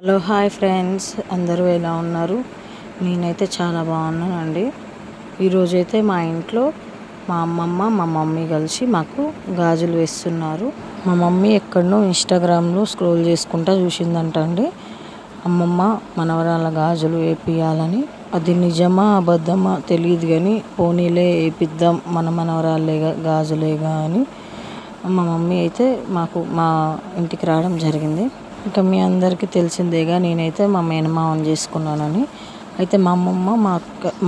Hello hi friends, అందరూ ఎలా ఉన్నారు? నేనైతే చాలా బాగున్నానండి. ఈరోజైతే మా ఇంట్లో మా అమ్మమ్మ మా మమ్మీ కలిసి మాకు గాజులు వేస్తున్నారు. మా మమ్మీ ఎక్కడనో ఇన్స్టాగ్రామ్లో స్క్రోల్ చేసుకుంటా చూసిందంట అండి, అమ్మమ్మ మనవరాల గాజులు వేపియాలని. అది నిజమా అబద్ధమా తెలియదు కానీ పోనీలే వేపిద్దాం, మన మనవరాలే గాజులేగా అని మా మమ్మీ అయితే మా ఇంటికి రావడం జరిగింది. ఇంకా మీ అందరికీ తెలిసిందేగా, నేనైతే మా మేనమామని చేసుకున్నానని. అయితే మా అమ్మమ్మ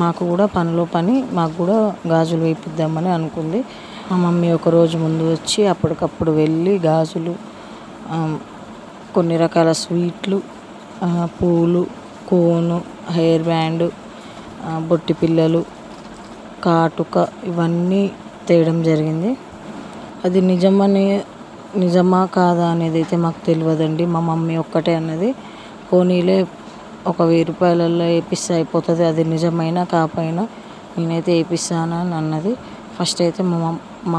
మాకు కూడా పనిలో పని మాకు కూడా గాజులు వేపిద్దామని అనుకుంది. మా మమ్మీ ఒకరోజు ముందు వచ్చి అప్పటికప్పుడు వెళ్ళి గాజులు, కొన్ని రకాల స్వీట్లు, పూలు, కోను, హెయిర్ బ్యాండ్, బొట్టి పిల్లలు, కాటుక ఇవన్నీ తేయడం జరిగింది. అది నిజమా కాదా అనేది అయితే మాకు తెలియదండి. మా మమ్మీ ఒక్కటే అన్నది, పోనీలే ఒక 1000 రూపాయలలో వేపిస్తే అయిపోతుంది, అది నిజమైనా కాకపోయినా నేనైతే వేపిస్తాను అని అన్నది. ఫస్ట్ అయితే మా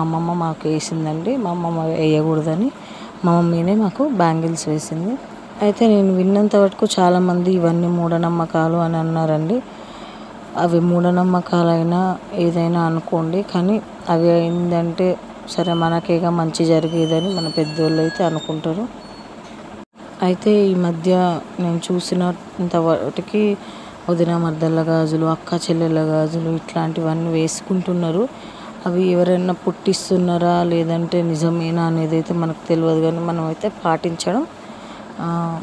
అమ్మమ్మ మాకు వేసిందండి. మా అమ్మమ్మ వేయకూడదని మా మమ్మీనే మాకు బ్యాంగిల్స్ వేసింది. అయితే నేను విన్నంత వరకు చాలామంది ఇవన్నీ మూఢనమ్మకాలు అని అన్నారండి. అవి మూఢనమ్మకాలైనా ఏదైనా అనుకోండి, కానీ అవి ఏంటంటే సరే మనకేగా మంచి జరిగేదని మన పెద్దోళ్ళు అయితే అనుకుంటారు. అయితే ఈ మధ్య నేను చూసినంత వాటికి వదిన మర్దళ్ళ గాజులు, అక్క చెల్లెళ్ళ గాజులు ఇట్లాంటివన్నీ వేసుకుంటున్నారు. అవి ఎవరైనా పుట్టిస్తున్నారా లేదంటే నిజమేనా అనేది అయితే మనకు తెలియదు, కానీ మనం అయితే పాటించడం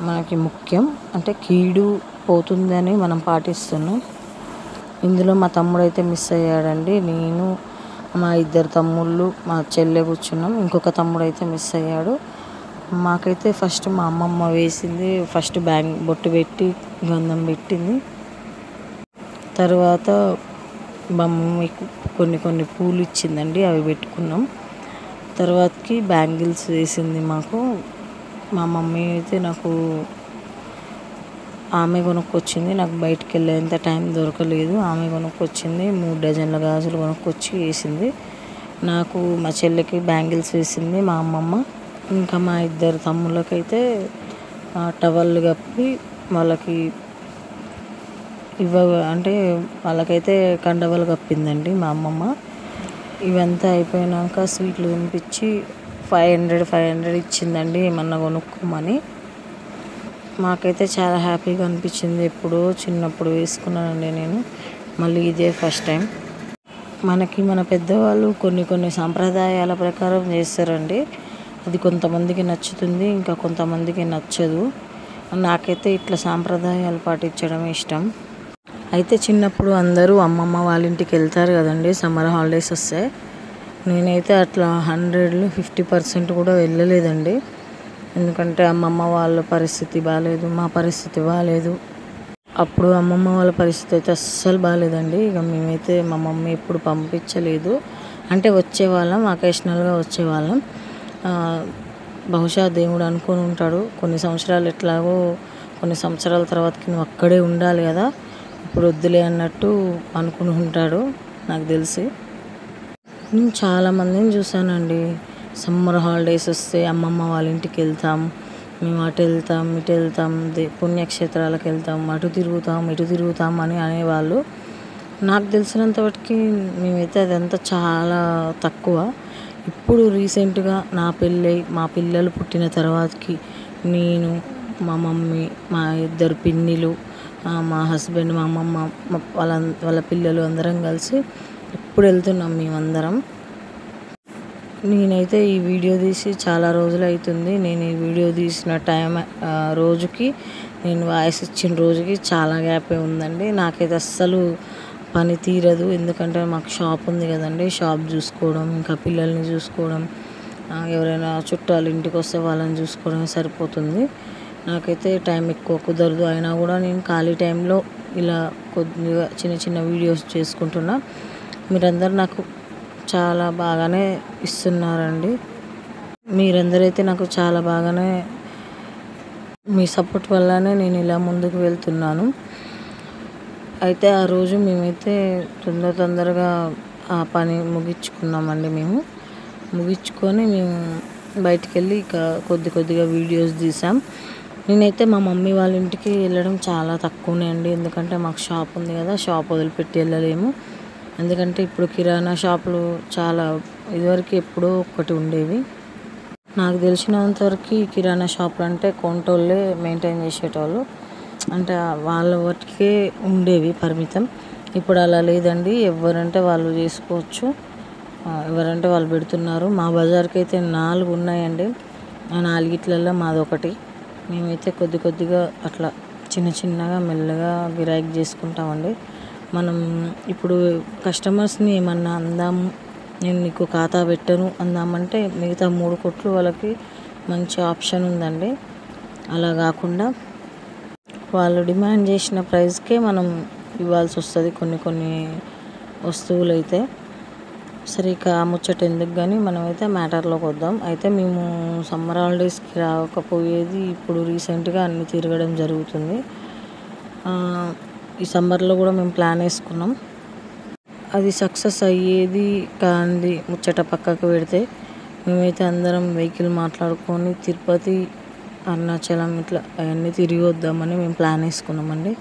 మనకి ముఖ్యం. అంటే కీడు పోతుందని మనం పాటిస్తున్నాం. ఇందులో మా తమ్ముడు అయితే మిస్ అయ్యాడండి. నేను, మా 2 తమ్ముళ్ళు, మా చెల్లె కూర్చున్నాం. ఇంకొక తమ్ముడు అయితే మిస్ అయ్యాడు. మాకైతే ఫస్ట్ మా అమ్మమ్మ వేసింది. ఫస్ట్ బొట్టు పెట్టి గంధం పెట్టింది. తర్వాత మా మమ్మీ కొన్ని పూలు ఇచ్చిందండి, అవి పెట్టుకున్నాం. తర్వాతకి బ్యాంగిల్స్ వేసింది మాకు. మా మమ్మీ అయితే ఆమె కొనుక్కొచ్చింది. నాకు బయటికి వెళ్ళేంత టైం దొరకలేదు. ఆమె కొనుక్కొచ్చింది. 3 డజన్ల గాజులు కొనుక్కొచ్చి వేసింది. నాకు, మా చెల్లికి బ్యాంగిల్స్ వేసింది మా అమ్మమ్మ. ఇంకా మా 2 తమ్ముళ్ళకైతే టవల్ కప్పి వాళ్ళకైతే కండవలు కప్పిందండి మా అమ్మమ్మ. ఇవంతా అయిపోయాక స్వీట్లు తినిపించి 500 ఇచ్చిందండి ఏమన్నా కొనుక్కోమని. మాకైతే చాలా హ్యాపీగా అనిపించింది. ఎప్పుడో చిన్నప్పుడు వేసుకున్నానండి నేను, మళ్ళీ ఇదే ఫస్ట్ టైం. మన పెద్దవాళ్ళు కొన్ని సాంప్రదాయాల ప్రకారం చేస్తారండి. అది కొంతమందికి నచ్చుతుంది, ఇంకా కొంతమందికి నచ్చదు. నాకైతే ఇట్లా సాంప్రదాయాలు పాటించడం ఇష్టం. అయితే చిన్నప్పుడు అందరూ అమ్మమ్మ వాళ్ళ ఇంటికి వెళ్తారు కదండి, సమ్మర్ హాలిడేస్ వస్తే. నేనైతే అట్లా 100లో 50% కూడా వెళ్ళలేదండి. ఎందుకంటే అమ్మమ్మ వాళ్ళ పరిస్థితి బాగాలేదు, మా పరిస్థితి బాగాలేదు. అప్పుడు అమ్మమ్మ వాళ్ళ పరిస్థితి అయితే అస్సలు బాగాలేదండి. ఇక మేమైతే మా మమ్మీ ఎప్పుడు పంపించలేదు. అంటే వచ్చేవాళ్ళం, అకేషనల్గా వచ్చేవాళ్ళం. బహుశా దేవుడు అనుకొని ఉంటాడు, కొన్ని సంవత్సరాలు ఎట్లాగో కొన్ని సంవత్సరాల తర్వాతకి నువ్వు అక్కడే ఉండాలి కదా, ఇప్పుడు వద్దులే అన్నట్టు అనుకుని ఉంటాడు నాకు తెలిసి. నేను చాలామందిని చూసానండి, సమ్మర్ హాలిడేస్ వస్తే అమ్మమ్మ వాళ్ళ ఇంటికి వెళ్తాం, మేము అటు వెళ్తాం ఇటు వెళ్తాం, పుణ్యక్షేత్రాలకు వెళ్తాం, అటు తిరుగుతాం అని అనేవాళ్ళు. నాకు తెలిసినంత వాటికి మేమైతే అదంతా చాలా తక్కువ. ఇప్పుడు రీసెంట్గా నా పెళ్ళై మా పిల్లలు పుట్టిన తర్వాతకి నేను, మా మమ్మీ, మా 2 పిన్నిలు, మా హస్బెండ్, మా అమ్మమ్మ, వాళ్ళ పిల్లలు అందరం కలిసి ఇప్పుడు వెళ్తున్నాం మేమందరం. నేనైతే ఈ వీడియో తీసి చాలా రోజులు అవుతుంది. నేను ఈ వీడియో తీసిన రోజుకి, నేను వాయిస్ ఇచ్చిన రోజుకి చాలా గ్యాపే ఉందండి. నాకైతే అస్సలు పని తీరదు. ఎందుకంటే మాకు షాప్ ఉంది కదండి, షాప్ చూసుకోవడం, ఇంకా పిల్లల్ని చూసుకోవడం, ఎవరైనా చుట్టాలు ఇంటికి వస్తే వాళ్ళని చూసుకోవడమే సరిపోతుంది. నాకైతే టైం ఎక్కువ కుదరదు. అయినా కూడా నేను ఖాళీ టైంలో ఇలా కొద్దిగా చిన్న వీడియోస్ చేసుకుంటున్నా. మీరందరూ నాకు చాలా బాగానే ఇస్తున్నారండి. మీరందరైతే నాకు చాలా బాగానే, మీ సపోర్ట్ వల్లనే నేను ఇలా ముందుకు వెళ్తున్నాను. అయితే ఆ రోజు మేమైతే తొందరగా ఆ పని ముగించుకున్నామండి. ముగించుకొని మేము బయటికి వెళ్ళి ఇక కొద్దిగా వీడియోస్ తీసాం. నేనైతే మా మమ్మీ వాళ్ళ ఇంటికి వెళ్ళడం చాలా తక్కువనే అండి. ఎందుకంటే మాకు షాప్ ఉంది కదా, షాప్ వదిలిపెట్టి వెళ్ళలేము. ఎందుకంటే ఇప్పుడు కిరాణా షాపులు చాలా ఇదివరకు ఎప్పుడో ఒక్కటి ఉండేవి. నాకు తెలిసినంతవరకు కిరాణా షాపులు అంటే కొంటోళ్ళే మెయింటైన్ చేసేటోళ్ళు, అంటే వాళ్ళ వాటికే ఉండేవి పరిమితం. ఇప్పుడు అలా లేదండి, ఎవరంటే వాళ్ళు చేసుకోవచ్చు, ఎవరంటే వాళ్ళు పెడుతున్నారు. మా బజార్కి అయితే 4 ఉన్నాయండి. ఆ 4గిట్లలో మాదొకటి. మేమైతే కొద్దిగా అట్లా చిన్నగా మెల్లగా గిరాకీ చేసుకుంటామండి. మనం ఇప్పుడు కస్టమర్స్ని ఏమన్నా అందాము, నేను నీకు ఖాతా పెట్టను అందామంటే మిగతా 3 కొట్లు వాళ్ళకి మంచి ఆప్షన్ ఉందండి. అలా కాకుండా వాళ్ళు డిమాండ్ చేసిన ప్రైస్కే మనం ఇవ్వాల్సి వస్తుంది కొన్ని వస్తువులు అయితే. సరే, ఇక ముచ్చట ఎందుకు కానీ మనమైతే మ్యాటర్లోకి వద్దాం. అయితే మేము సమ్మర్ హాలిడేస్కి రాకపోయేది, ఇప్పుడు రీసెంట్గా అన్నీ తిరగడం జరుగుతుంది. ఈ సమ్మర్లో కూడా మేము ప్లాన్ వేసుకున్నాం. అది సక్సెస్ అయ్యేది కాంది ముచ్చట పక్కకు పెడితే, మేమైతే అందరం వెహికల్ మాట్లాడుకొని తిరుపతి, అరుణాచలం ఇట్లా అవన్నీ తిరిగి వద్దామని మేము ప్లాన్ వేసుకున్నామండి.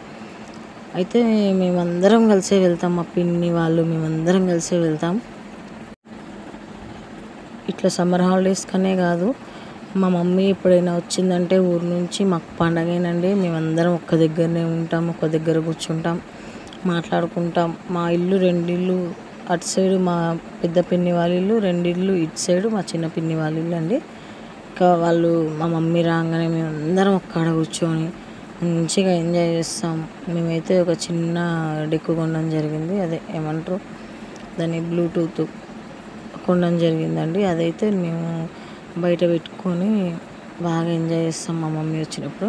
అయితే మేమందరం కలిసే వెళ్తాం, మా పిన్ని వాళ్ళు మేమందరం కలిసే వెళ్తాం. ఇట్లా సమ్మర్ హాలిడేస్ కనే కాదు, మా మమ్మీ ఎప్పుడైనా వచ్చిందంటే ఊరు నుంచి మాకు పండగేనండి. మేమందరం ఒక్క దగ్గరనే ఉంటాం, ఒక్క దగ్గర కూర్చుంటాం, మాట్లాడుకుంటాం. మా ఇల్లు 2 ఇల్లు అటు సైడు మా పెద్ద పిన్ని వాళ్ళ ఇల్లు, 2 ఇల్లు ఇటు సైడు మా చిన్న పిన్ని వాళ్ళ ఇల్లు అండి. ఇంకా వాళ్ళు మా మమ్మీ రాగానే మేమందరం ఒక్కడ కూర్చొని మంచిగా ఎంజాయ్ చేస్తాం. మేమైతే ఒక చిన్న డెక్కు కొనడం జరిగింది, అదే ఏమంటారు దాన్ని, బ్లూటూత్ కొనడం జరిగిందండి. అదైతే మేము బయట పెట్టుకొని బాగా ఎంజాయ్ చేస్తాం మా మమ్మీ వచ్చినప్పుడు.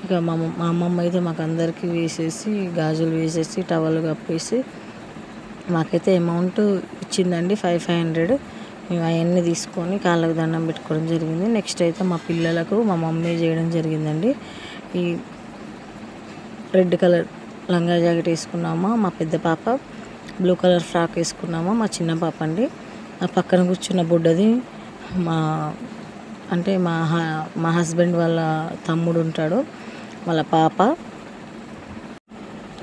ఇక మా అమ్మమ్మ అయితే మాకు అందరికీ వేసేసి, గాజులు వేసేసి, టవల్ కప్పేసి మాకైతే అమౌంట్ ఇచ్చిందండి, 500. మేము అవన్నీ తీసుకొని కాళ్ళకు దండం పెట్టుకోవడం జరిగింది. నెక్స్ట్ అయితే మా పిల్లలకు మా మమ్మీ చేయడం జరిగిందండి. ఈ రెడ్ కలర్ లంగా జాకెట్ వేసుకున్నామా మా పెద్ద పాప, బ్లూ కలర్ ఫ్రాక్ వేసుకున్నామా మా చిన్న పాప అండి. ఆ పక్కన కూర్చున్న బుడ్డది మా హస్బెండ్ వాళ్ళ తమ్ముడు ఉంటాడు, వాళ్ళ పాప.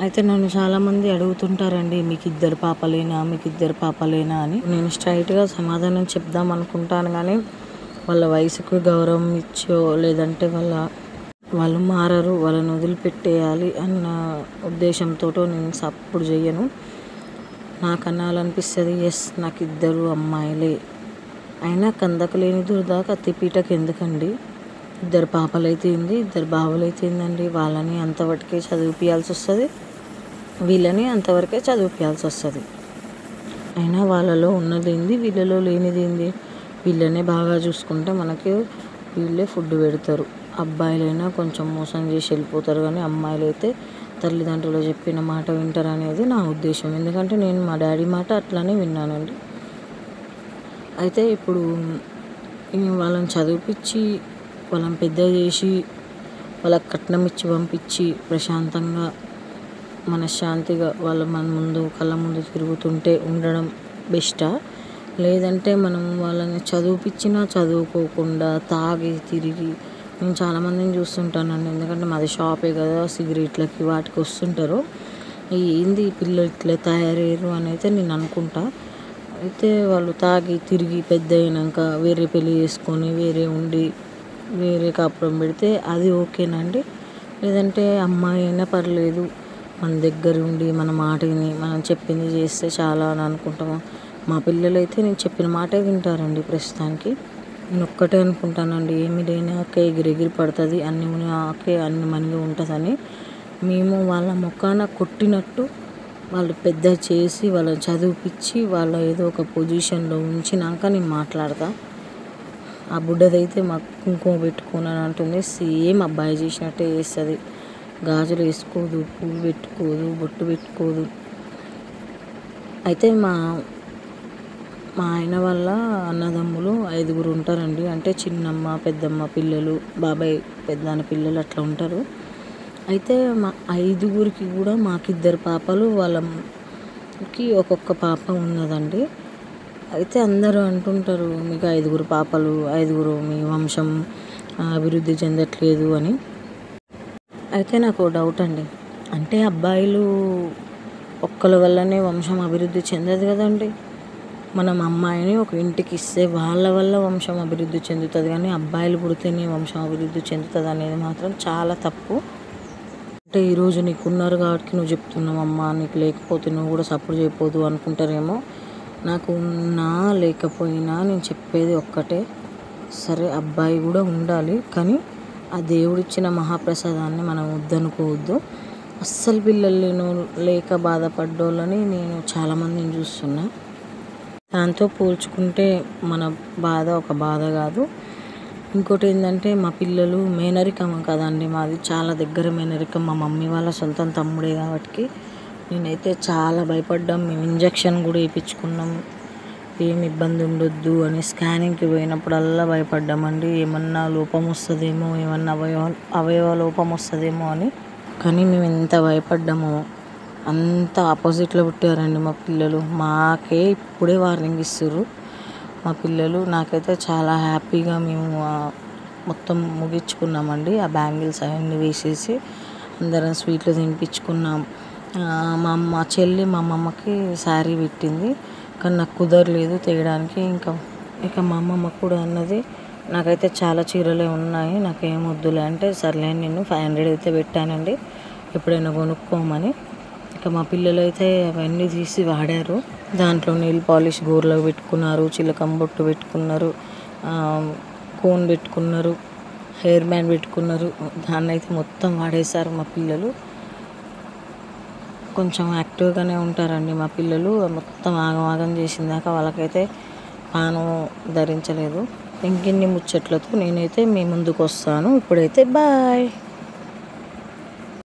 అయితే నన్ను చాలామంది అడుగుతుంటారండి, మీకు 2 పాపలేనా అని. నేను స్ట్రైట్గా సమాధానం చెప్దాం అనుకుంటాను, కానీ వాళ్ళ వయసుకు గౌరవం ఇచ్చో లేదంటే వాళ్ళు మారరు, వాళ్ళని వదిలిపెట్టేయాలి అన్న ఉద్దేశంతో నేను సపోర్ట్ చేయను. నాకు అనాలనిపిస్తుంది, ఎస్ నాకు 2 అమ్మాయిలే, అయినా కందకు లేని దురద కత్తిపీటకు ఎందుకండి. 2 పాపలైతే ఏంది, 2 బాబులైతే ఏందండి, వాళ్ళని అంతవరకే చదివిపియాల్సి వస్తుంది, వీళ్ళని అంతవరకే చదివిపియాల్సి వస్తుంది. అయినా వాళ్ళలో ఉన్నదేంది, వీళ్ళలో లేనిదేంది. వీళ్ళనే బాగా చూసుకుంటే మనకి వీళ్ళే ఫుడ్ పెడతారు. అబ్బాయిలైనా కొంచెం మోసం చేసి వెళ్ళిపోతారు, కానీ అమ్మాయిలు అయితే తల్లిదండ్రులు చెప్పిన మాట వింటారు అనేది నా ఉద్దేశం. ఎందుకంటే నేను మా డాడీ మాట అట్లానే విన్నానండి. అయితే ఇప్పుడు వాళ్ళని చదివిపించి, వాళ్ళని పెద్ద చేసి, వాళ్ళకి కట్నం ఇచ్చి పంపించి ప్రశాంతంగా మనశ్శాంతిగా మన ముందు కళ్ళ ముందు తిరుగుతుంటే ఉండడం బెస్టా, లేదంటే మనం వాళ్ళని చదివిపించినా చదువుకోకుండా తాగి తిరిగి, నేను చాలామందిని చూస్తుంటానండి. ఎందుకంటే మాది షాపే కదా, సిగరెట్లకి వాటికి వస్తుంటారు. ఏంది పిల్లలు ఇట్లా తయారయ్యారు అని అయితే నేను అనుకుంటా. అయితే వాళ్ళు తాగి తిరిగి పెద్ద అయినాక వేరే పెళ్ళి చేసుకొని వేరే ఉండి వేరే కాపురం పెడితే అది ఓకేనండి. లేదంటే అమ్మాయి అయినా పర్లేదు, మన దగ్గర ఉండి మన మాట విని మనం చెప్పింది చేస్తే చాలా అని అనుకుంటాము. మా పిల్లలైతే నేను చెప్పిన మాటే వింటారండి ప్రస్తుతానికి. నేను ఒక్కటే అనుకుంటానండి, ఏమి లేనాక ఎగిరెగిరి పడుతుంది, అన్ని ఉన్నాకే అన్ని మనగా ఉంటుందని. మేము వాళ్ళ ముఖాన కొట్టినట్టు వాళ్ళు పెద్ద చేసి వాళ్ళని చదివిపించి వాళ్ళ ఏదో ఒక పొజిషన్లో ఉంచినాక నేను మాట్లాడతా. ఆ బుడ్డదైతే మాకు కుంకుమ పెట్టుకోను అని అంటుంది, సేమ్ అబ్బాయి చేసినట్టే చేస్తుంది. గాజులు వేసుకోదు, పువ్వు పెట్టుకోదు, బొట్టు పెట్టుకోదు. అయితే మా ఆయన వాళ్ళ అన్నదమ్ములు 5 ఉంటారండి. అంటే చిన్నమ్మ, పెద్దమ్మ పిల్లలు, బాబాయ్ పెద్దనాన్న పిల్లలు అట్లా ఉంటారు. అయితే మా 5 కూడా మాకు 2 పాపలు, వాళ్ళకి ఒక్కొక్క పాప ఉన్నదండి. అయితే అందరూ అంటుంటారు, మీకు 5 పాపలు, 5 మీ వంశం అభివృద్ధి చెందట్లేదు అని. అయితే నాకు డౌట్ అండి. అంటే అబ్బాయిలు ఒక్కళ్ళ వల్లనే వంశం అభివృద్ధి చెందదు కదండి. మనం అమ్మాయిని ఒక ఇంటికి ఇస్తే వాళ్ళ వల్ల వంశం అభివృద్ధి చెందుతుంది, కానీ అబ్బాయిలు పుడితేనే వంశం అభివృద్ధి చెందుతుంది అనేది మాత్రం చాలా తప్పు. అంటే ఈరోజు నీకు ఉన్నారు కాబట్టి నువ్వు చెప్తున్నావు అమ్మా, నీకు లేకపోతే నువ్వు కూడా సపోర్ట్ చేయకపోదు అనుకుంటారేమో. నాకు ఉన్నా లేకపోయినా నేను చెప్పేది ఒక్కటే, సరే అబ్బాయి కూడా ఉండాలి, కానీ ఆ దేవుడిచ్చిన మహాప్రసాదాన్ని మనం వద్దనుకోవద్దు. అస్సలు పిల్లలు లేక బాధపడ్డోళ్ళని నేను చాలామందిని చూస్తున్నా. దాంతో పోల్చుకుంటే మన బాధ ఒక బాధ కాదు. ఇంకోటి ఏంటంటే మా పిల్లలు మేనరికం కదండి, మాది చాలా దగ్గర మేనరికం, మా మమ్మీ వాళ్ళ సొంతం తమ్ముడే కాబట్టి నేనైతే చాలా భయపడ్డాం. మేము ఇంజక్షన్ కూడా వేయించుకున్నాం, ఏం ఇబ్బంది ఉండొద్దు అని. స్కానింగ్కి పోయినప్పుడల్లా భయపడ్డామండి, ఏమన్నా లోపం వస్తుందేమో, ఏమన్నా అవయవ లోపం వస్తుందేమో అని. కానీ మేము ఎంత భయపడ్డామో అంత ఆపోజిట్లో పుట్టారండి మా పిల్లలు. మాకే ఇప్పుడే వార్నింగ్ ఇస్తుర్రు మా పిల్లలు. నాకైతే చాలా హ్యాపీగా మేము మొత్తం ముగించుకున్నామండి. ఆ బ్యాంగిల్స్ అవన్నీ వేసేసి అందరం స్వీట్లు తినిపించుకున్నాం. మా చెల్లి మా అమ్మమ్మకి శారీ పెట్టింది, కానీ నాకు కుదరలేదు తేయడానికి. ఇక మా అమ్మమ్మ కూడా అన్నది, నాకైతే చాలా చీరలే ఉన్నాయి, నాకేం వద్దులే అంటే, సర్లే నేను 500 అయితే పెట్టానండి, ఎప్పుడైనా కొనుక్కోమని. ఇక మా పిల్లలు అయితే అవన్నీ తీసి వాడారు. దాంట్లో నెయిల్ పాలిష్ గోర్లకు పెట్టుకున్నారు, చిలకం బొట్టు పెట్టుకున్నారు, కోన్ పెట్టుకున్నారు, హెయిర్ బ్యాండ్ పెట్టుకున్నారు. దాన్ని అయితే మొత్తం వాడేశారు మా పిల్లలు. కొంచెం యాక్టివ్గానే ఉంటారండి మా పిల్లలు. మొత్తం ఆగమాగం చేసిందాక వాళ్ళకైతే పానం ధరించలేదు. ఇంకిన్ని ముచ్చట్లతో నేనైతే మీ ముందుకు వస్తాను. ఇప్పుడైతే బాయ్.